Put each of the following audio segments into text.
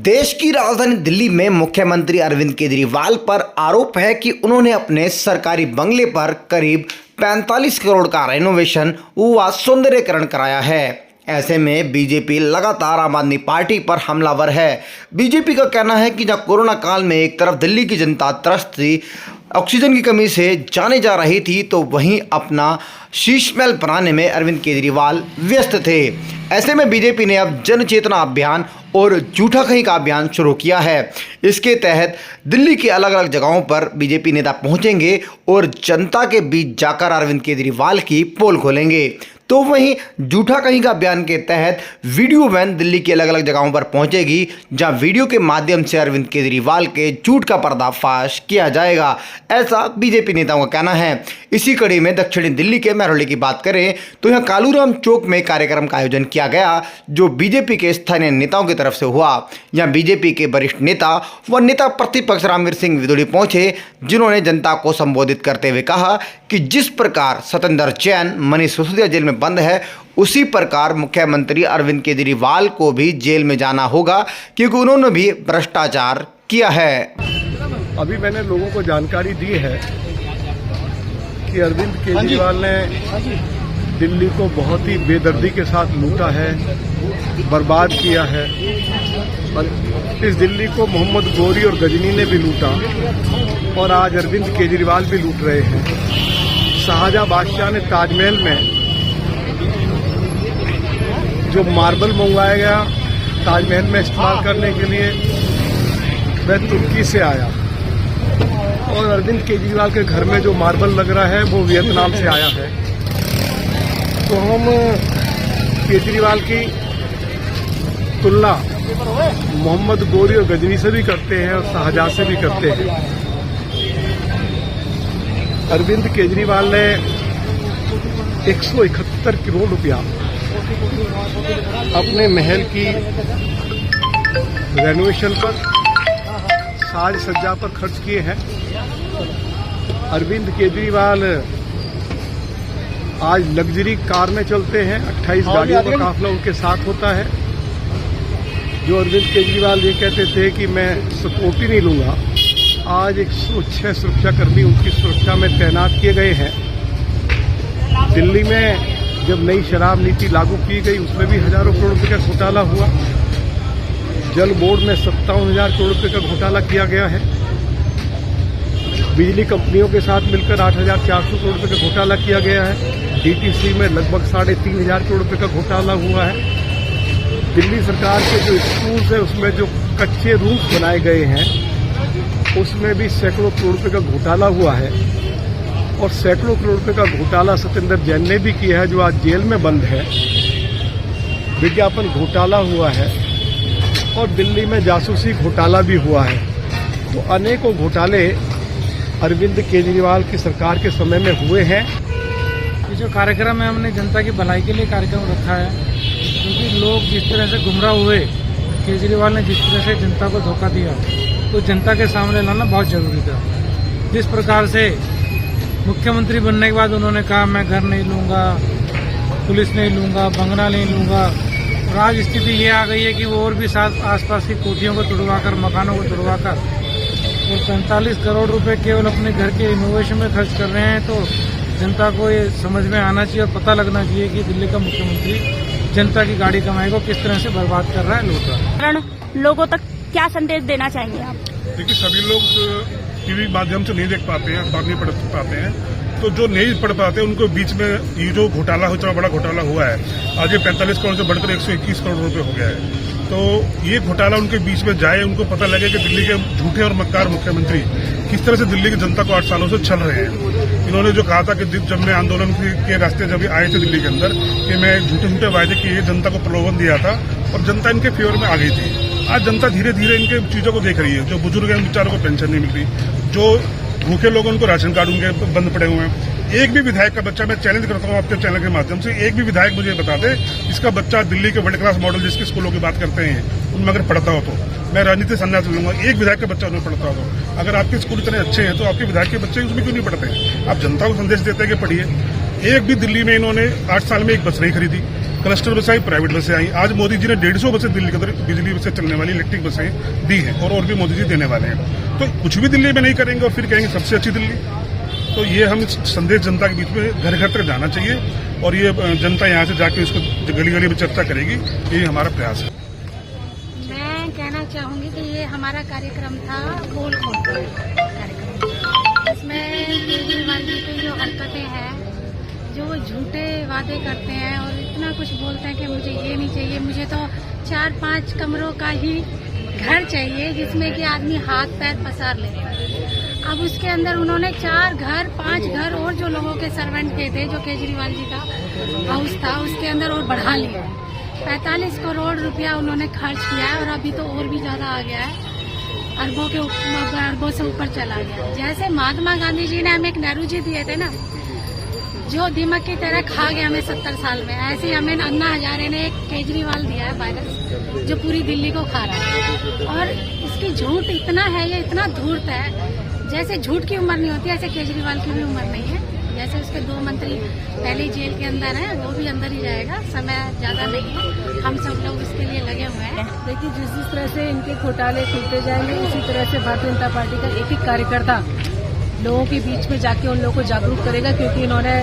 देश की राजधानी दिल्ली में मुख्यमंत्री अरविंद केजरीवाल पर आरोप है कि उन्होंने अपने सरकारी बंगले पर करीब 45 करोड़ का रेनोवेशन व सौंदर्यीकरण कराया है। ऐसे में बीजेपी लगातार आम आदमी पार्टी पर हमलावर है। बीजेपी का कहना है कि जब कोरोना काल में एक तरफ दिल्ली की जनता त्रस्त थी, ऑक्सीजन की कमी से जाने जा रही थी, तो वहीं अपना शीश महल बनाने में अरविंद केजरीवाल व्यस्त थे। ऐसे में बीजेपी ने अब जन चेतना अभियान और झूठा कहीं का अभियान शुरू किया है। इसके तहत दिल्ली की अलग अलग जगहों पर बीजेपी नेता पहुंचेंगे और जनता के बीच जाकर अरविंद केजरीवाल की पोल खोलेंगे। तो वहीं झूठा कहीं का अभियान के तहत वीडियो वैन दिल्ली की अलग अलग जगहों पर पहुंचेगी, जहां वीडियो के माध्यम से अरविंद केजरीवाल के झूठ का पर्दाफाश किया जाएगा, ऐसा बीजेपी नेताओं का कहना है। इसी कड़ी में दक्षिणी दिल्ली के महरौली की बात करें तो यहां कालूराम चौक में कार्यक्रम का आयोजन किया गया, जो बीजेपी के स्थानीय नेताओं की तरफ से हुआ। यहां बीजेपी के वरिष्ठ नेता व नेता प्रतिपक्ष रामवीर सिंह विदुड़ी पहुंचे, जिन्होंने जनता को संबोधित करते हुए कहा कि जिस प्रकार सत्येंद्र जैन मनीष सिसोदिया जेल में बंद है, उसी प्रकार मुख्यमंत्री अरविंद केजरीवाल को भी जेल में जाना होगा, क्योंकि उन्होंने भी भ्रष्टाचार किया है। अभी मैंने लोगों को जानकारी दी है कि अरविंद केजरीवाल ने दिल्ली को बहुत ही बेदर्दी के साथ लूटा है, बर्बाद किया है। और इस दिल्ली को मोहम्मद गौरी और गजनी ने भी लूटा और आज अरविंद केजरीवाल भी लूट रहे हैं। शाहजहां बादशाह ने ताजमहल में जो मार्बल मंगवाया गया ताजमहल में इस्तेमाल करने के लिए, वह तुर्की से आया, और अरविंद केजरीवाल के घर में जो मार्बल लग रहा है वो वियतनाम से आया है। तो हम केजरीवाल की तुलना मोहम्मद गौरी और गजनी से भी करते हैं और शाहजहां से भी करते हैं। अरविंद केजरीवाल ने 171 करोड़ रुपया अपने महल की रेनोवेशन पर, साज सज्जा पर खर्च किए हैं। अरविंद केजरीवाल आज लग्जरी कार में चलते हैं, 28 गाड़ियों का काफिला उनके साथ होता है। जो अरविंद केजरीवाल ये कहते थे कि मैं सिक्योरिटी नहीं लूंगा, आज 106 सुरक्षाकर्मी उनकी सुरक्षा में तैनात किए गए हैं। दिल्ली में जब नई शराब नीति लागू की गई, उसमें भी हजारों करोड़ रुपए का घोटाला हुआ। जल बोर्ड में 57,000 करोड़ रुपए का घोटाला किया गया है। बिजली कंपनियों के साथ मिलकर 8,400 करोड़ रुपए का घोटाला किया गया है। डीटीसी में लगभग 3,500 करोड़ रुपए का घोटाला हुआ है। दिल्ली सरकार के जो स्कूल्स है उसमें जो कच्चे रूम्स बनाए गए हैं, उसमें भी सैकड़ों करोड़ रुपए का घोटाला हुआ है। और सैकड़ों करोड़ रुपए का घोटाला सत्येंद्र जैन ने भी किया है, जो आज जेल में बंद है। विज्ञापन घोटाला हुआ है और दिल्ली में जासूसी घोटाला भी हुआ है। तो अनेकों घोटाले अरविंद केजरीवाल की सरकार के समय में हुए हैं। ये जो कार्यक्रम है, हमने जनता की भलाई के लिए कार्यक्रम रखा है, क्योंकि लोग जिस तरह से गुमराह हुए, केजरीवाल ने जिस तरह से जनता को धोखा दिया, तो जनता के सामने लाना बहुत जरूरी था। जिस प्रकार से मुख्यमंत्री बनने के बाद उन्होंने कहा मैं घर नहीं लूंगा, पुलिस नहीं लूंगा, बंगला नहीं लूंगा, और आज स्थिति ये आ गई है कि वो और भी साथ आसपास की कोठियों को तुड़वाकर, मकानों को तुड़वाकर और 45 करोड़ रुपए केवल अपने घर के इनोवेशन में खर्च कर रहे हैं। तो जनता को ये समझ में आना चाहिए और पता लगना चाहिए कि दिल्ली का मुख्यमंत्री जनता की गाड़ी कमाई को किस तरह से बर्बाद कर रहा है, लूट रहा है। लोगों तक क्या संदेश देना चाहेंगे आप? देखिए, सभी लोग टीवी माध्यम से नहीं देख पाते हैं, अखबार नहीं पढ़ पाते हैं, तो जो नहीं पढ़ पाते हैं उनको बीच में ये जो घोटाला इतना बड़ा घोटाला हुआ है, आज ये 45 करोड़ से बढ़कर 121 करोड़ रुपए हो गया है। तो ये घोटाला उनके बीच में जाए, उनको पता लगे कि दिल्ली के झूठे और मक्कार मुख्यमंत्री किस तरह से दिल्ली की जनता को 8 सालों से छल रहे हैं। इन्होंने जो कहा था कि जब मैं आंदोलन के रास्ते जब आए थे दिल्ली के अंदर, कि मैं झूठे झूठे वायदे किए, जनता को प्रलोभन दिया था और जनता इनके फेवर में आ गई थी। आज जनता धीरे धीरे इनके चीजों को देख रही है। जो बुजुर्ग हैं बेचारों को पेंशन नहीं मिल रही, जो भूखे लोग उनको राशन कार्ड उनके बंद पड़े हुए हैं। एक भी विधायक का बच्चा, मैं चैलेंज करता हूँ आपके चैनल के माध्यम से, एक भी विधायक मुझे बता दे जिसका बच्चा दिल्ली के वर्ल्ड क्लास मॉडल जिसके स्कूलों की बात करते हैं उनमें अगर पढ़ता हो, तो मैं राजनीति संन्यास लूंगा। एक विधायक का बच्चा उनमें पढ़ता हो, तो अगर आपके स्कूल इतने अच्छे हैं तो आपके विधायक के बच्चे उसमें क्यों नहीं पढ़ते? आप जनता को संदेश देते हैं कि पढ़िए। एक भी दिल्ली में इन्होंने 8 साल में एक बस नहीं खरीदी, क्लस्टर बसें आई, प्राइवेट बसें आई। आज मोदी जी ने 150 बसें दिल्ली के अंदर बिजली से चलने वाली इलेक्ट्रिक बसें दी हैं और भी मोदी जी देने वाले हैं। तो कुछ भी दिल्ली में नहीं करेंगे और फिर कहेंगे सबसे अच्छी दिल्ली। तो ये हम संदेश जनता के बीच में घर घर तक जाना चाहिए और ये जनता यहाँ से जाके इसको गली गली में चर्चा करेगी, यही हमारा प्रयास है। मैं कहना चाहूंगी कि ये हमारा कार्यक्रम था पोल खोल कार्यक्रम। इसमें केजरीवाल जी की जो हरकतें हैं, जो वो झूठे वादे करते हैं और इतना कुछ बोलते हैं कि मुझे ये नहीं चाहिए, मुझे तो 4-5 कमरों का ही घर चाहिए जिसमें कि आदमी हाथ पैर पसार लेता है। अब उसके अंदर उन्होंने 4 घर 5 घर और जो लोगों के सर्वेंट के थे, जो केजरीवाल जी का हाउस था, उसके अंदर और बढ़ा लिया है। 45 करोड़ रुपया उन्होंने खर्च किया है और अभी तो और भी ज्यादा आ गया है, अरबों से ऊपर चला गया। जैसे महात्मा गांधी जी ने हमें एक नेहरू जी दिए थे ना, जो दीमक की तरह खा गया हमें 70 साल में, ऐसे ही हमें अन्ना हजारे ने एक केजरीवाल दिया है वायरस, जो पूरी दिल्ली को खा रहा है। और इसकी झूठ इतना है, ये इतना धूर्त है। जैसे झूठ की उम्र नहीं होती, ऐसे केजरीवाल की भी उम्र नहीं है। जैसे उसके 2 मंत्री पहले जेल के अंदर हैं, वो भी अंदर ही जाएगा, समय ज्यादा नहीं है। हम सब लोग इसके लिए लगे हुए हैं। देखिए, जिस तरह से इनके घोटाले खुलते जाएंगे, उसी तरह से भारतीय जनता पार्टी का एक एक कार्यकर्ता लोगों के बीच में जाके उन लोगों को जागरूक करेगा, क्योंकि इन्होंने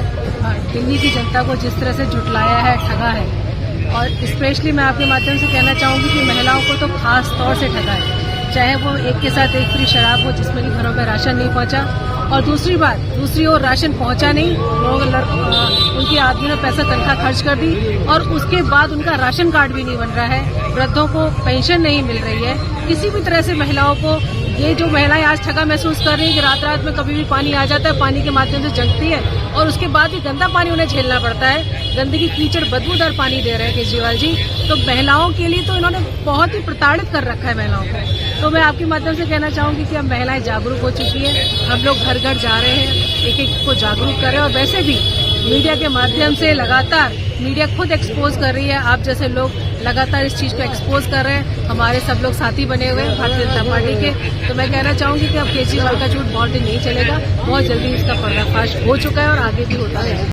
दिल्ली की जनता को जिस तरह से झुटलाया है, ठगा है। और स्पेशली मैं आपके माध्यम से कहना चाहूंगी कि महिलाओं को तो खास तौर से ठगा है, चाहे वो एक के साथ एक फ्री शराब हो जिसमें कि घरों में राशन नहीं पहुंचा, और दूसरी ओर राशन पहुंचा नहीं, उनकी आदमी ने पैसा तनख्वाह खर्च कर दी और उसके बाद उनका राशन कार्ड भी नहीं बन रहा है, वृद्धों को पेंशन नहीं मिल रही है। किसी भी तरह से महिलाओं को, ये जो महिलाएं आज ठगा महसूस कर रही है कि रात में कभी भी पानी आ जाता है, पानी के माध्यम से जंगती है और उसके बाद भी गंदा पानी उन्हें झेलना पड़ता है, गंदगी कीचड़ बदबूदार पानी दे रहे हैं केजरीवाल जी। तो महिलाओं के लिए तो इन्होंने बहुत ही प्रताड़ित कर रखा है महिलाओं को। तो मैं आपके माध्यम से कहना चाहूंगी कि अब महिलाएं जागरूक हो चुकी है, हम लोग घर घर जा रहे हैं, एक एक को जागरूक कर रहे हैं। और वैसे भी मीडिया के माध्यम से लगातार मीडिया खुद एक्सपोज कर रही है, आप जैसे लोग लगातार इस चीज को एक्सपोज कर रहे हैं, हमारे सब लोग साथी बने हुए हैं भारतीय जनता पार्टी के। तो मैं कहना चाहूंगी कि अब केजरीवाल का झूठ बहुत दिन नहीं चलेगा, बहुत जल्दी इसका पर्दाफाश हो चुका है और आगे भी होता है।